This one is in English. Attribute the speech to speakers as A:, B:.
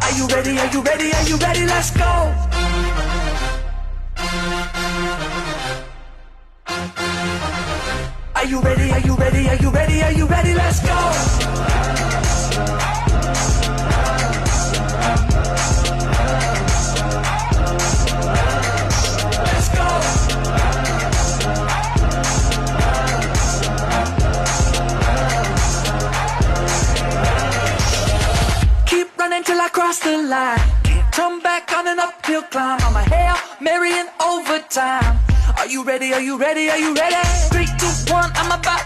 A: Are you ready? Are you ready? Are you ready? Let's go. Are you ready? Are you ready? Are you ready? Are you ready? Let's go. Let's go. Keep running till I cross the line. Can't turn back on an uphill climb. I'm a Hail Mary in overtime. Are you ready? Are you ready? Are you ready? 3, 2, 1, I'm about